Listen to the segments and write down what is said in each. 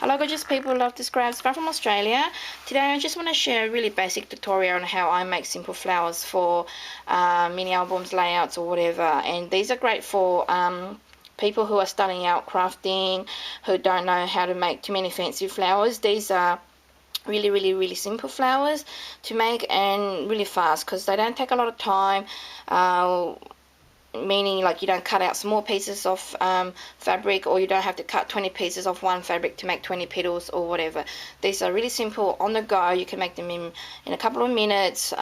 Hello gorgeous people, love this crafts from Australia. Today I just want to share a really basic tutorial on how I make simple flowers for mini albums, layouts or whatever. And these are great for people who are starting out crafting, who don't know how to make too many fancy flowers. These are really simple flowers to make and really fast because they don't take a lot of time. Meaning like you don't cut out small pieces of fabric, or you don't have to cut 20 pieces of one fabric to make 20 petals or whatever. These are really simple, on the go. You can make them in a couple of minutes.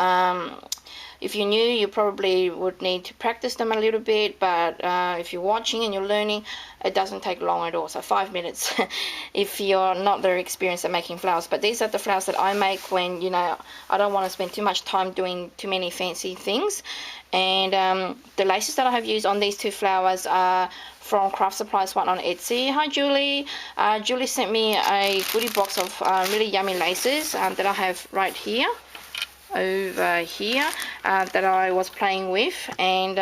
If you're new, you probably would need to practice them a little bit, but if you're watching and you're learning, it doesn't take long at all. So 5 minutes if you're not very experienced at making flowers. But these are the flowers that I make when, you know, I don't want to spend too much time doing too many fancy things. And the laces that I have used on these two flowers are from craftsupplies1 on Etsy. Hi Julie. Julie sent me a goodie box of really yummy laces that I have right here, over here, that I was playing with, and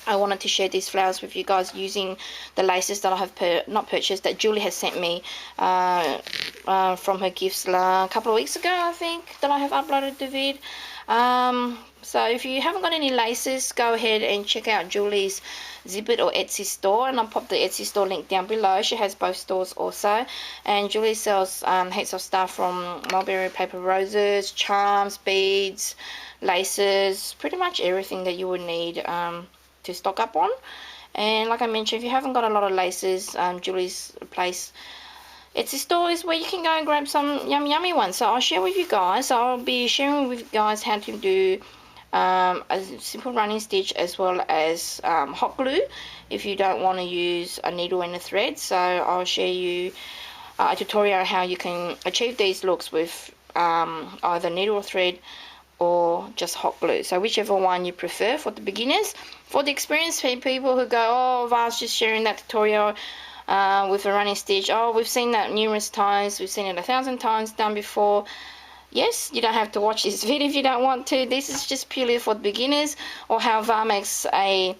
I wanted to share these flowers with you guys using the laces that I have not purchased, that Julie has sent me from her gifts a couple of weeks ago, I think, that I have uploaded the vid. So if you haven't got any laces, go ahead and check out Julie's Zip-It or Etsy store, and I'll pop the Etsy store link down below. She has both stores also, and Julie sells heaps of stuff from mulberry paper roses, charms, beads, laces, pretty much everything that you would need to stock up on. And like I mentioned, if you haven't got a lot of laces, Julie's place Etsy store is where you can go and grab some yummy ones. So I'll share with you guys. I'll be sharing with you guys how to do a simple running stitch, as well as hot glue if you don't want to use a needle and a thread. So I'll share you a tutorial how you can achieve these looks with either needle or thread or just hot glue. So whichever one you prefer for the beginners. For the experienced people who go, oh, Val's just sharing that tutorial with a running stitch, oh, we've seen that numerous times, we've seen it 1,000 times done before. Yes, you don't have to watch this video if you don't want to. This is just purely for the beginners, or how Val makes a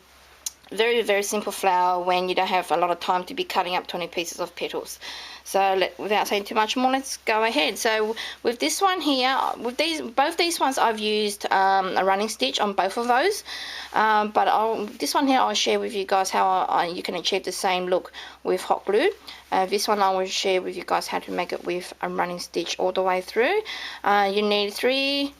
very simple flower when you don't have a lot of time to be cutting up 20 pieces of petals. So without saying too much more, let's go ahead. So with this one here, with both these ones, I've used a running stitch on both of those, but this one here I'll share with you guys how you can achieve the same look with hot glue. This one I will share with you guys how to make it with a running stitch all the way through. You need 3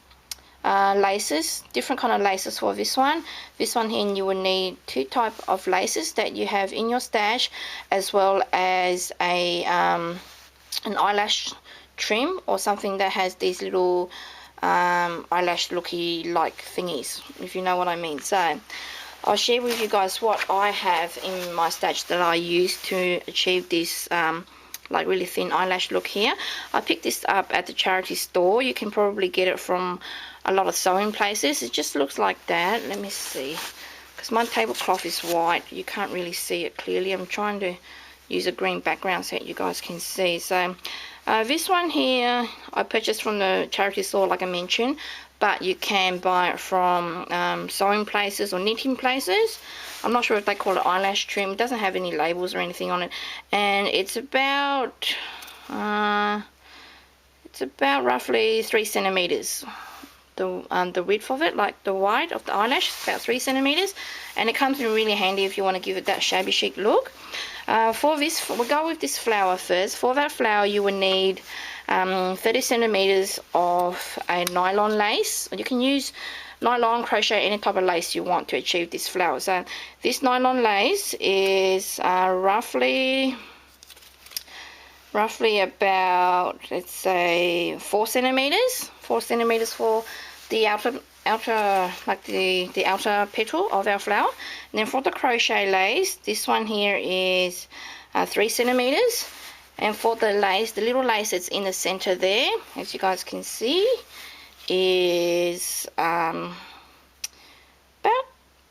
laces, different kind of laces for this one. This one here, you will need 2 type of laces that you have in your stash, as well as a an eyelash trim, or something that has these little eyelash looky like thingies, if you know what I mean. So I'll share with you guys what I have in my stash that I use to achieve this like really thin eyelash look here. I picked this up at the charity store. You can probably get it from a lot of sewing places. It just looks like that. Let me see, because my tablecloth is white, you can't really see it clearly. I'm trying to use a green background so that you guys can see. So this one here I purchased from the charity store, like I mentioned, but you can buy it from sewing places or knitting places. I'm not sure if they call it eyelash trim. It doesn't have any labels or anything on it, and it's about roughly 3 centimeters. The width of it, like the width of the eyelash, is about 3 centimeters, and it comes in really handy if you want to give it that shabby chic look. For this, we'll go with this flower first. For that flower, you will need 30 centimeters of a nylon lace. You can use nylon, crochet, any type of lace you want to achieve this flower. So this nylon lace is roughly about, let's say, 4 centimeters. 4 centimeters for the outer like the outer petal of our flower. And then for the crochet lace, this one here is 3 centimeters. And for the lace, the little lace that's in the center there, as you guys can see, is about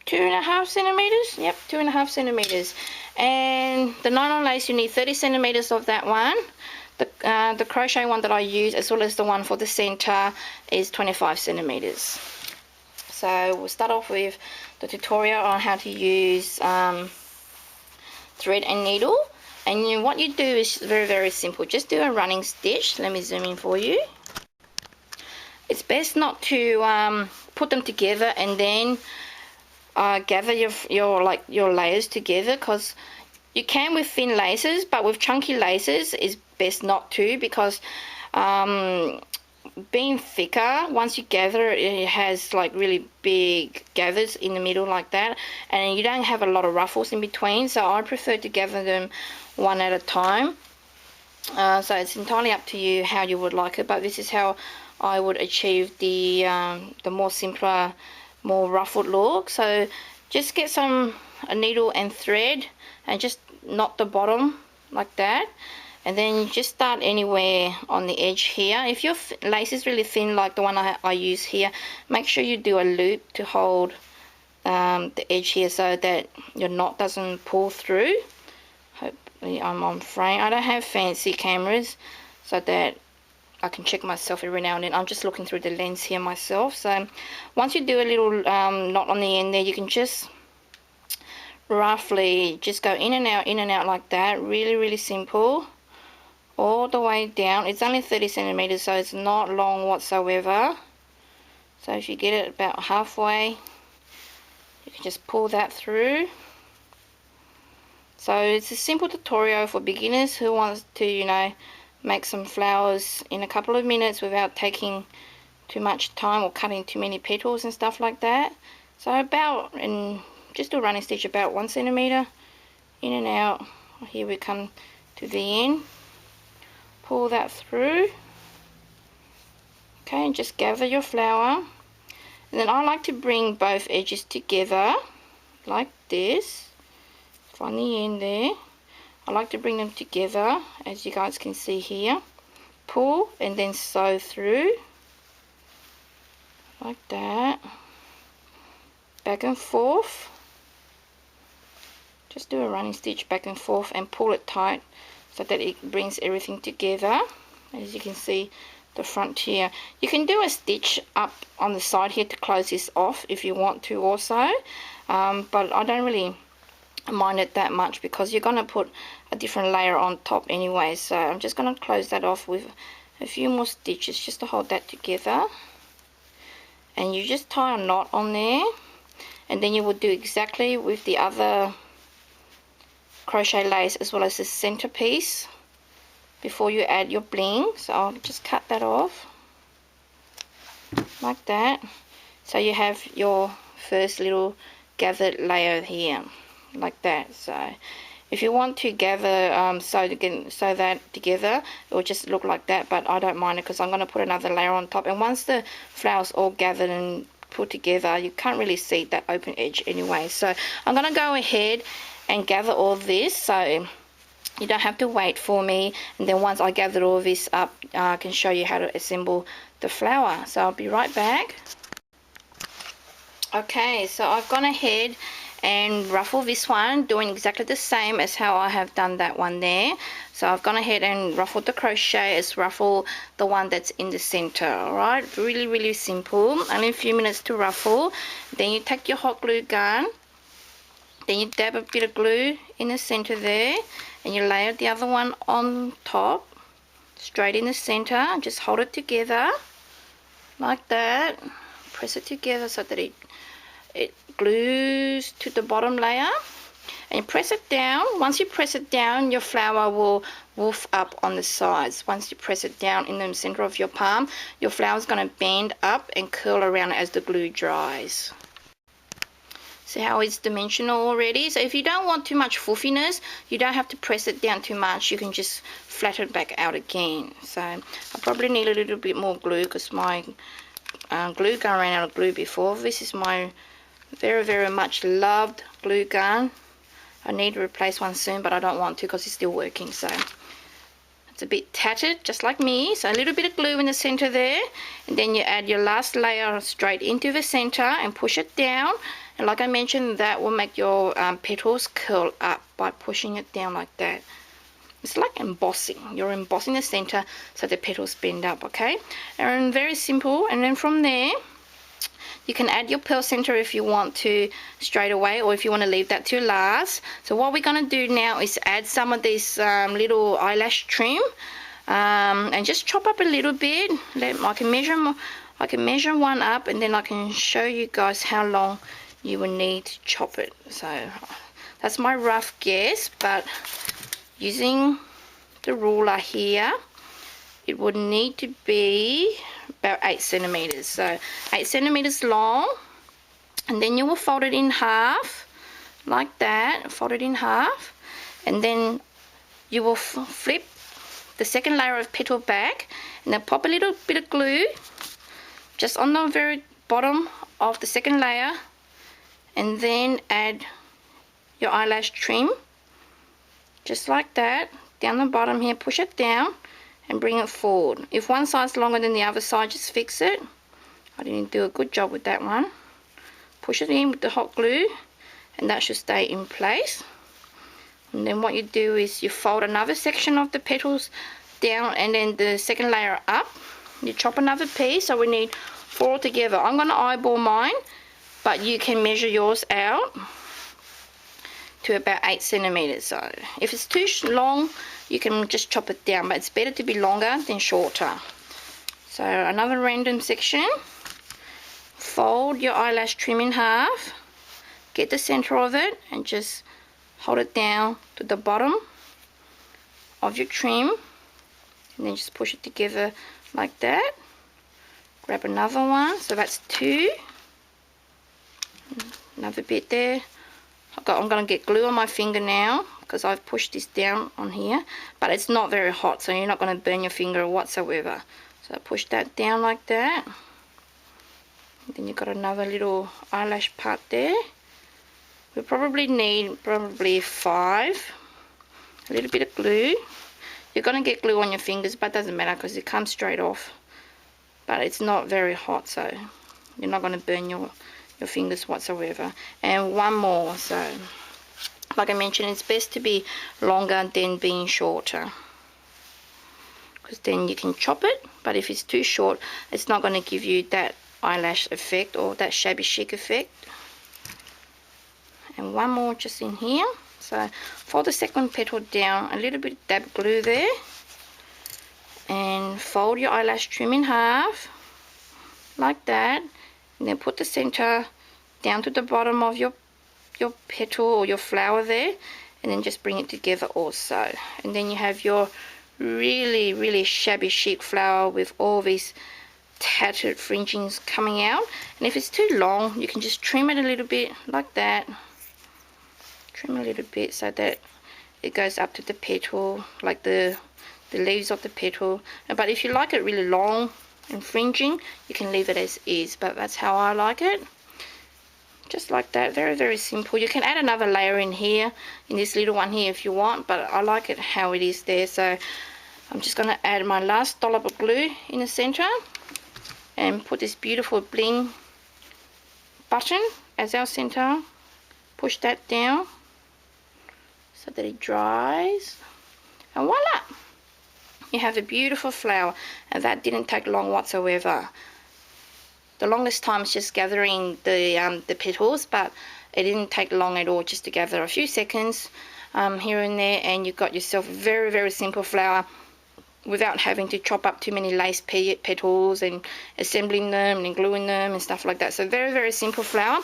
2.5 centimeters. Yep, 2.5 centimeters. And the nylon lace, you need 30 centimeters of that one. The crochet one that I use, as well as the one for the center, is 25 centimeters. So we'll start off with the tutorial on how to use thread and needle. And what you do is very simple. Just do a running stitch. Let me zoom in for you. It's best not to put them together and then gather your layers together, because you can with thin laces, but with chunky laces it's best not to, because being thicker, once you gather it has like really big gathers in the middle like that, and you don't have a lot of ruffles in between. So I prefer to gather them one at a time. So it's entirely up to you how you would like it, but this is how I would achieve the more simpler, more ruffled look. So just get a needle and thread and just knot the bottom like that, and then you just start anywhere on the edge here. If your lace is really thin like the one I use here, make sure you do a loop to hold the edge here so that your knot doesn't pull through. Hopefully I'm on frame. I don't have fancy cameras so that I can check myself every now and then. I'm just looking through the lens here myself. So once you do a little knot on the end there, you can just roughly just go in and out like that. Really simple, all the way down. It's only 30 centimeters, so it's not long whatsoever. So if you get it about halfway, you can just pull that through. So it's a simple tutorial for beginners who wants to, you know, make some flowers in a couple of minutes without taking too much time or cutting too many petals and stuff like that. So about, and just do a running stitch about 1 centimeter in and out. Here we come to the end. Pull that through. Okay, and just gather your flower. And then I like to bring both edges together like this. Find the end there. I like to bring them together, as you guys can see here. Pull and then sew through like that, back and forth. Just do a running stitch back and forth and pull it tight so that it brings everything together. As you can see, the front here, you can do a stitch up on the side here to close this off if you want to also, but I don't really mind it that much because you're going to put a different layer on top anyway. So I'm just going to close that off with a few more stitches just to hold that together, and you just tie a knot on there, and then you will do exactly with the other crochet lace as well as the centerpiece before you add your bling. So I'll just cut that off like that, so you have your first little gathered layer here like that. So if you want to gather sew that together, it will just look like that, but I don't mind it because I'm going to put another layer on top. And once the flower's all gathered and put together, you can't really see that open edge anyway. So I'm going to go ahead and gather all this, so you don't have to wait for me, and then once I gather all this up, I can show you how to assemble the flower. So I'll be right back. Okay, so I've gone ahead and ruffle this one, doing exactly the same as how I have done that one there. So I've gone ahead and ruffled the crochet as ruffle the one that's in the center. Alright, really simple, only a few minutes to ruffle. Then you take your hot glue gun, then you dab a bit of glue in the center there, and you layer the other one on top, straight in the center. Just hold it together like that, press it together so that it glues to the bottom layer, and press it down. Once you press it down, your flower will woof up on the sides. Once you press it down in the center of your palm, your flower is going to bend up and curl around as the glue dries. See how it's dimensional already? So if you don't want too much fluffiness, you don't have to press it down too much. You can just flatten it back out again. So I probably need a little bit more glue because my glue gun ran out of glue before. This is my very much loved glue gun. I need to replace one soon, but I don't want to because it's still working. So it's a bit tattered, just like me. So a little bit of glue in the center there, and then you add your last layer straight into the center and push it down. And like I mentioned, that will make your petals curl up by pushing it down like that. It's like embossing. You're embossing the center so the petals bend up, okay? And very simple. And then from there, You can add your pearl center if you want to straight away, or if you want to leave that to last. So what we're going to do now is add some of this little eyelash trim, and just chop up a little bit. I can measure one up, and then I can show you guys how long you will need to chop it. So that's my rough guess, but using the ruler here, it would need to be about 8 centimeters. So 8 centimeters long, and then you will fold it in half like that. Fold it in half, and then you will flip the second layer of petal back, and then pop a little bit of glue just on the very bottom of the second layer, and then add your eyelash trim just like that down the bottom here. Push it down and bring it forward. If one side's longer than the other side, just fix it. I didn't do a good job with that one. Push it in with the hot glue, and that should stay in place. And then what you do is you fold another section of the petals down, and then the second layer up. You chop another piece, so we need 4 together. I'm going to eyeball mine, but you can measure yours out to about 8 centimeters. So if it's too long, you can just chop it down, but it's better to be longer than shorter. So another random section. Fold your eyelash trim in half, get the center of it, and just hold it down to the bottom of your trim, and then just push it together like that. Grab another one, so that's 2. Another bit there. I'm going to get glue on my finger now because I've pushed this down on here, but it's not very hot, so you're not going to burn your finger whatsoever. So push that down like that. And then you've got another little eyelash part there. We probably need 5. A little bit of glue. You're going to get glue on your fingers, but it doesn't matter because it comes straight off. But it's not very hot, so you're not going to burn your fingers whatsoever. And one more. So like I mentioned, it's best to be longer than being shorter, because then you can chop it. But if it's too short, it's not going to give you that eyelash effect or that shabby chic effect. And one more just in here. So fold the second petal down, a little bit of dab glue there, and fold your eyelash trim in half like that, and then put the center down to the bottom of your petal or your flower there, and then just bring it together also. And then you have your really shabby chic flower with all these tattered fringings coming out. And if it's too long, you can just trim it a little bit like that. Trim a little bit so that it goes up to the petal, like the leaves of the petal. But if you like it really long and fringing, you can leave it as is, but that's how I like it. Just like that. Very simple. You can add another layer in here, in this little one here if you want, but I like it how it is there. So I'm just going to add my last dollop of glue in the center and put this beautiful bling button as our center. Push that down so that it dries, and voila, you have a beautiful flower. And that didn't take long whatsoever. The longest time is just gathering the petals, but it didn't take long at all, just to gather a few seconds here and there, and you've got yourself a very simple flower without having to chop up too many lace petals and assembling them and gluing them and stuff like that. So very simple flower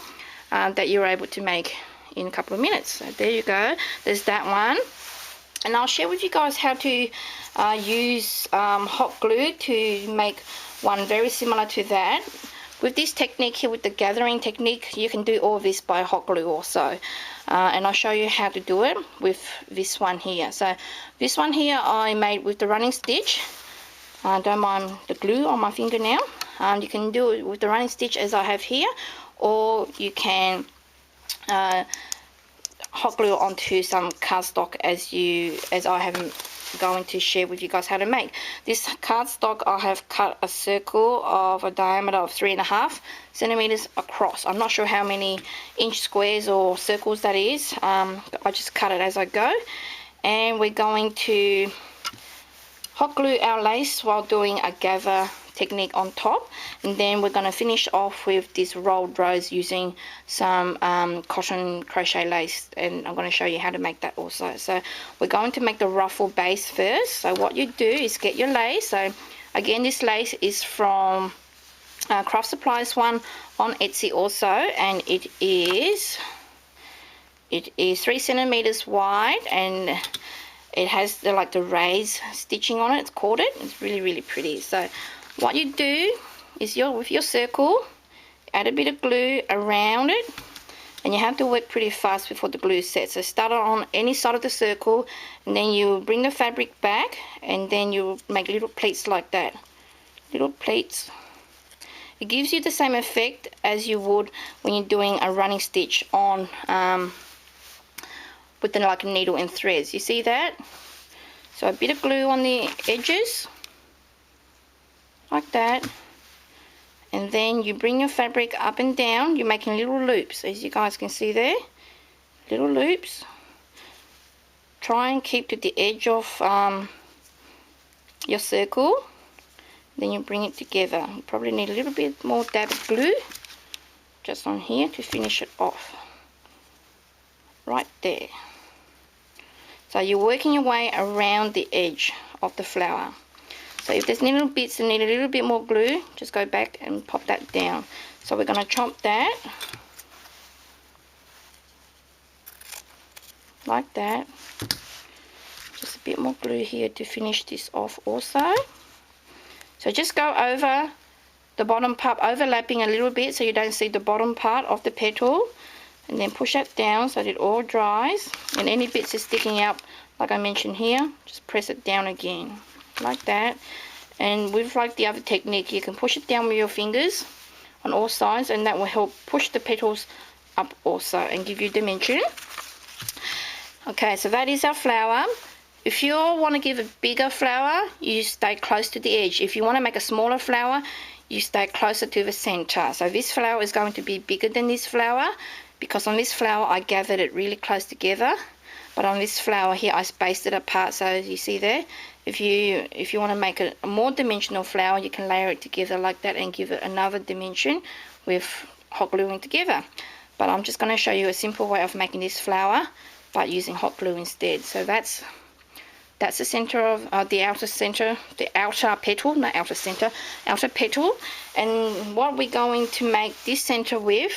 that you're able to make in a couple of minutes. So there you go, there's that one. And I'll share with you guys how to use hot glue to make one very similar to that. With this technique here, with the gathering technique, you can do all this by hot glue also. And I'll show you how to do it with this one here. So this one here I made with the running stitch. Don't mind the glue on my finger now. You can do it with the running stitch as I have here, or you can hot glue onto some cardstock as I have going to share with you guys how to make. This cardstock, I have cut a circle of a diameter of 3.5 centimeters across. I'm not sure how many inch squares or circles that is. I just cut it as I go, and we're going to hot glue our lace while doing a gather technique on top, and then we're going to finish off with this rolled rose using some cotton crochet lace, and I'm going to show you how to make that also. So we're going to make the ruffle base first. So what you do is get your lace. So again, this lace is from craftsupplies1 on Etsy also, and it is 3 centimeters wide, and it has the raised stitching on it. It's corded. It's really pretty. So what you do is with your circle, add a bit of glue around it, and you have to work pretty fast before the glue sets. So start on any side of the circle, and then you bring the fabric back, and then you make little pleats like that. Little pleats. It gives you the same effect as you would when you're doing a running stitch on with like a needle and threads. You see that? So a bit of glue on the edges like that, and then you bring your fabric up and down. You're making little loops, as you guys can see there, little loops. Try and keep to the edge of your circle. Then you bring it together. You probably need a little bit more dab of glue just on here to finish it off right there. So you're working your way around the edge of the flower. So if there's little bits that need a little bit more glue, just go back and pop that down. So we're going to chomp that like that. Just a bit more glue here to finish this off also. So just go over the bottom part, overlapping a little bit so you don't see the bottom part of the petal, and then push that down so that it all dries, and any bits are sticking out like I mentioned here, just press it down again like that. And with like the other technique, you can push it down with your fingers on all sides, and that will help push the petals up also and give you dimension. Okay, so that is our flower. If you want to give a bigger flower, you stay close to the edge. If you want to make a smaller flower, you stay closer to the center. So this flower is going to be bigger than this flower, because on this flower I gathered it really close together, but on this flower here I spaced it apart. So as you see there, if you want to make a more dimensional flower, you can layer it together like that and give it another dimension with hot gluing together. But I'm just going to show you a simple way of making this flower by using hot glue instead. So that's the center of the outer center, the outer petal, not outer center, outer petal. And what we're going to make this center with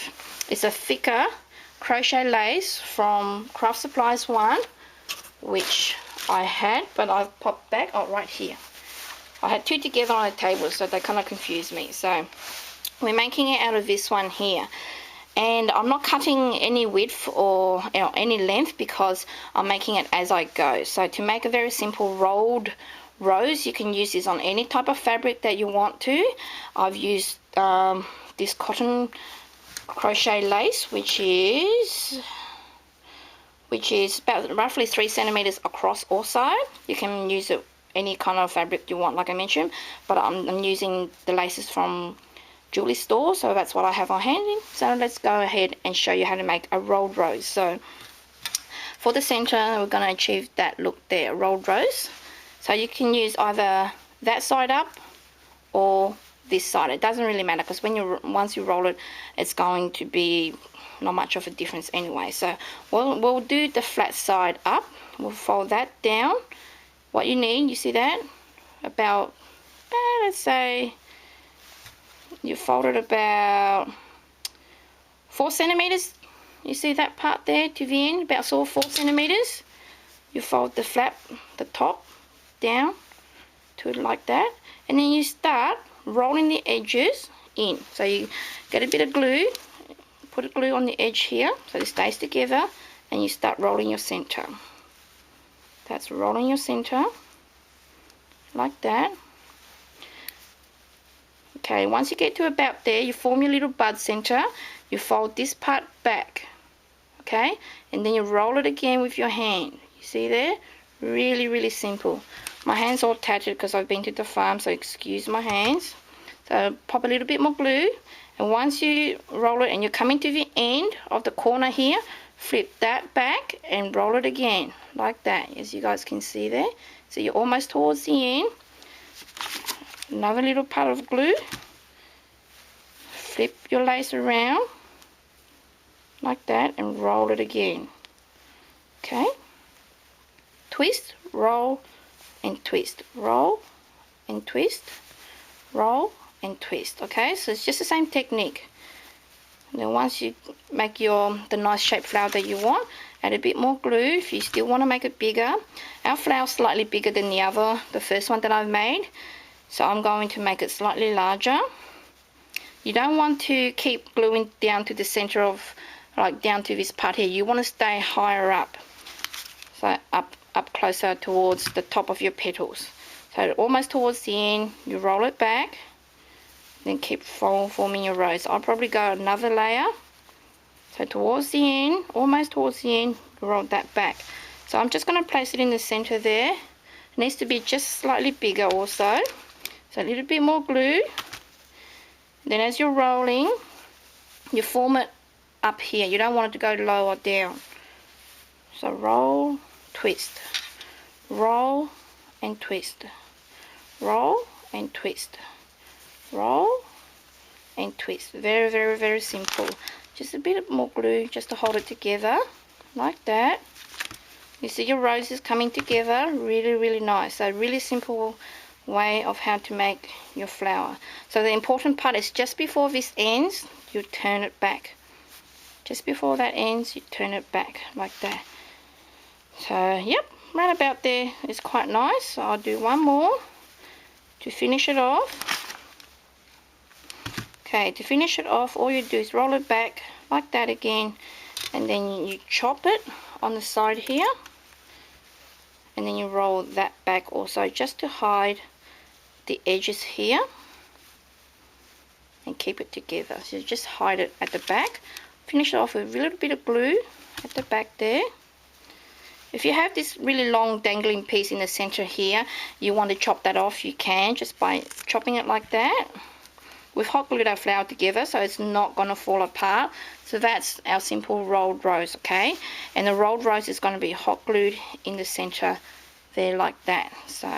is a thicker crochet lace from craftsupplies1, which I had, but I've popped back. Oh, right here. I had two together on a table, so they kind of confused me. So we're making it out of this one here. And I'm not cutting any width or any length, because I'm making it as I go. So to make a very simple rolled rose, you can use this on any type of fabric that you want to. I've used this cotton crochet lace, which is about roughly 3 centimeters across also. You can use it any kind of fabric you want, like I mentioned, but I'm using the laces from jewelry store, so that's what I have on hand. So let's go ahead and show you how to make a rolled rose. So for the center, we're going to achieve that look there, rolled rose. So you can use either that side up or this side. It doesn't really matter, because once you roll it, it's going to be not much of a difference anyway. So we'll do the flat side up. We'll fold that down. What you need, you see that, about let's say you fold it about 4 centimeters. You see that part there to the end, about 4 centimeters. You fold the flap, the top, down to it like that, and then you start rolling the edges in. So you get a bit of glue, put a glue on the edge here so it stays together, and you start rolling your center. That's rolling your center like that. Okay, once you get to about there, you form your little bud center. You fold this part back, okay, and then you roll it again with your hand. You see there? Really simple. My hand's all tattered because I've been to the farm, so excuse my hands. So pop a little bit more glue, and once you roll it and you're coming to the end of the corner here, flip that back and roll it again like that, as you guys can see there. So you're almost towards the end. Another little part of glue. Flip your lace around like that and roll it again. Okay, twist, roll and twist, roll and twist, roll and twist. Okay, so it's just the same technique. And then once you make the nice shaped flower that you want, add a bit more glue if you still want to make it bigger. Our flower's slightly bigger than the first one that I've made, so I'm going to make it slightly larger. You don't want to keep gluing down to the center of, like down to this part here. You want to stay higher up, so up closer towards the top of your petals. So almost towards the end, you roll it back, then keep forming your rose. I'll probably go another layer. So towards the end, almost towards the end, roll that back. So I'm just going to place it in the center there. It needs to be just slightly bigger also. So a little bit more glue. Then as you're rolling, you form it up here. You don't want it to go lower down. So roll, twist, roll and twist, roll and twist, roll and twist. Very, very, very simple. Just a bit more glue just to hold it together like that. You see your roses coming together, really, really nice. So really simple way of how to make your flower. So the important part is just before this ends, you turn it back. Just before that ends, you turn it back like that. So yep, right about there is quite nice. So I'll do one more to finish it off. Okay, to finish it off, all you do is roll it back like that again, and then you chop it on the side here, and then you roll that back also just to hide the edges here and keep it together. So you just hide it at the back. Finish it off with a little bit of glue at the back there. If you have this really long dangling piece in the center here, you want to chop that off, you can just by chopping it like that. We've hot glued our flower together so it's not going to fall apart. So that's our simple rolled rose, okay? And the rolled rose is going to be hot glued in the center there like that. So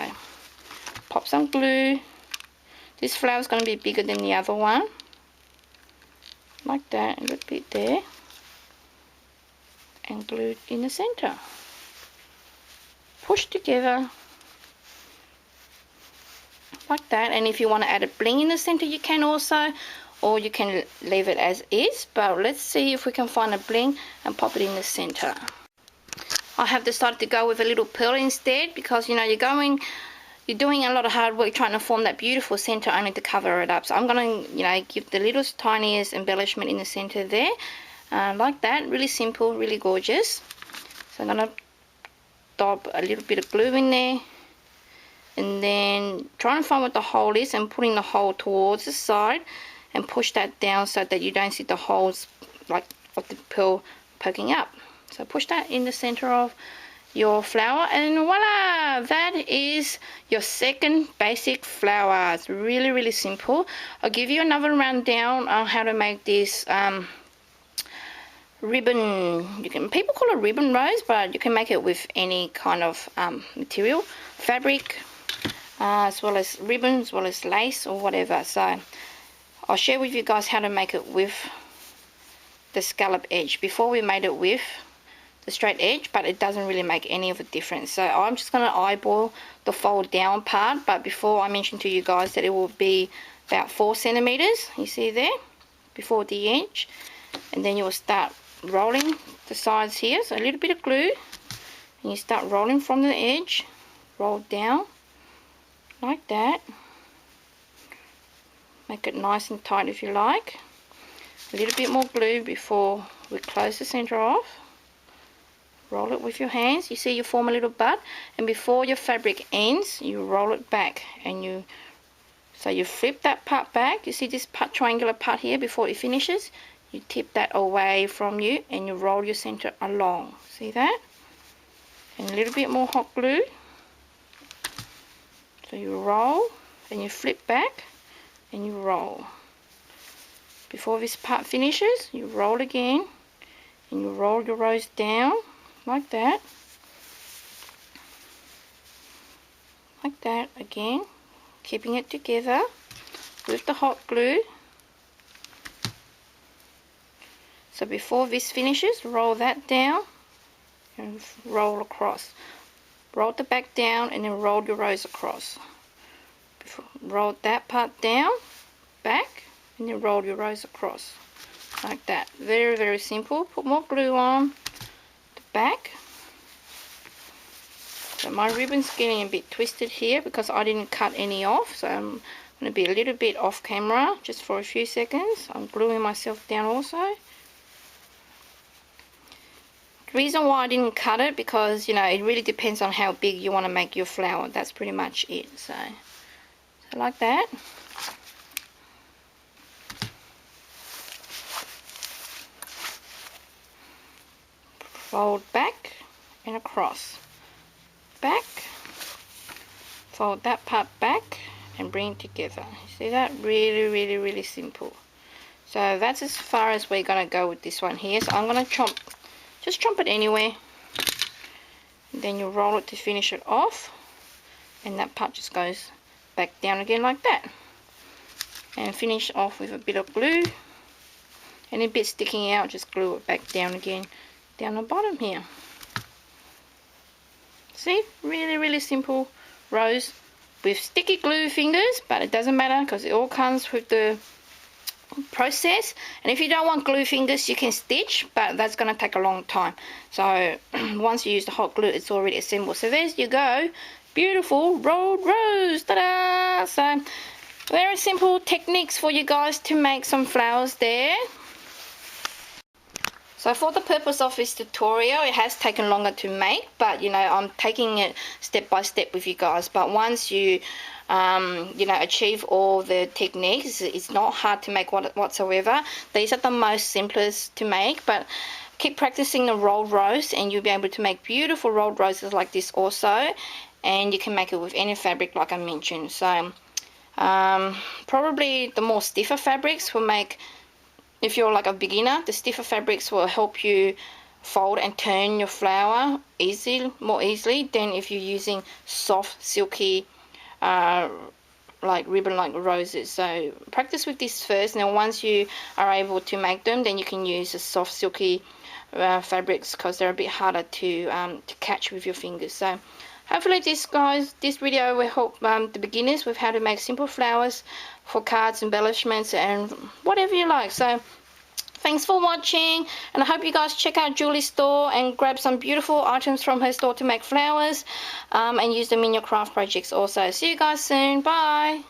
pop some glue. This flower is going to be bigger than the other one. Like that, a little bit there. And glued in the center. Push together. Like that. And if you want to add a bling in the center, you can also. Or you can leave it as is. But let's see if we can find a bling and pop it in the center. I have decided to go with a little pearl instead because, you know, you're doing a lot of hard work trying to form that beautiful center only to cover it up. So I'm going to, you know, give the little tiniest embellishment in the center there. Like that. Really simple, really gorgeous. So I'm going to dab a little bit of glue in there. And then trying to find what the hole is and putting the hole towards the side. And push that down so that you don't see the holes like of the pearl poking up. So push that in the center of your flower, and voila, that is your second basic flower. It's really, really simple. I'll give you another rundown on how to make this ribbon. People call it ribbon rose, but you can make it with any kind of material, fabric, as well as ribbon, as well as lace or whatever. So I'll share with you guys how to make it with the scallop edge. Before we made it with the straight edge, but it doesn't really make any of a difference. So I'm just going to eyeball the fold down part, but before I mentioned to you guys that it will be about 4 centimeters, you see there, before the edge. And then you will start rolling the sides here, so a little bit of glue, and you start rolling from the edge, roll down like that. Make it nice and tight if you like. A little bit more glue before we close the center off. Roll it with your hands. You see you form a little bud, and before your fabric ends, you roll it back, and you flip that part back. You see this part, triangular part here, before it finishes, you tip that away from you, and you roll your center along. See that? And a little bit more hot glue. So you roll, and you flip back, and you roll. Before this part finishes, you roll again, and you roll your rose down like that again, keeping it together with the hot glue. So before this finishes, roll that down and roll across. Roll the back down and then roll your rose across. Roll that part down, back, and then roll your rose across. Like that. Very, very simple. Put more glue on the back. So my ribbon's getting a bit twisted here because I didn't cut any off. So I'm going to be a little bit off camera just for a few seconds. I'm gluing myself down also. The reason why I didn't cut it because, you know, it really depends on how big you want to make your flower. That's pretty much it. So like that. Fold back and across. Back. Fold that part back and bring it together. See that? Really, really, really simple. So that's as far as we're going to go with this one here. So I'm going to just chomp it anywhere. And then you roll it to finish it off. And that part just goes back down again like that. And finish off with a bit of glue. Any bit sticking out, just glue it back down again down the bottom here. See? Really, really simple rose with sticky glue fingers, but it doesn't matter because it all comes with the process. And if you don't want glue fingers, you can stitch, but that's going to take a long time. So once you use the hot glue, it's already assembled. So there you go. Beautiful rolled rose. Ta-da! So very simple techniques for you guys to make some flowers there. So for the purpose of this tutorial, it has taken longer to make, but you know, I'm taking it step by step with you guys. But once you you know, achieve all the techniques, it's not hard to make whatsoever. These are the most simplest to make, but keep practicing the rolled rose and you'll be able to make beautiful rolled roses like this also. And you can make it with any fabric like I mentioned. So probably the more stiffer fabrics will make, if you're like a beginner, the stiffer fabrics will help you fold and turn your flower more easily than if you're using soft, silky, like ribbon like roses. So practice with this first, and then once you are able to make them, then you can use the soft, silky fabrics because they're a bit harder to catch with your fingers. So hopefully this video will help the beginners with how to make simple flowers for cards, embellishments, and whatever you like. So thanks for watching, and I hope you guys check out Julie's store and grab some beautiful items from her store to make flowers and use them in your craft projects also. See you guys soon. Bye.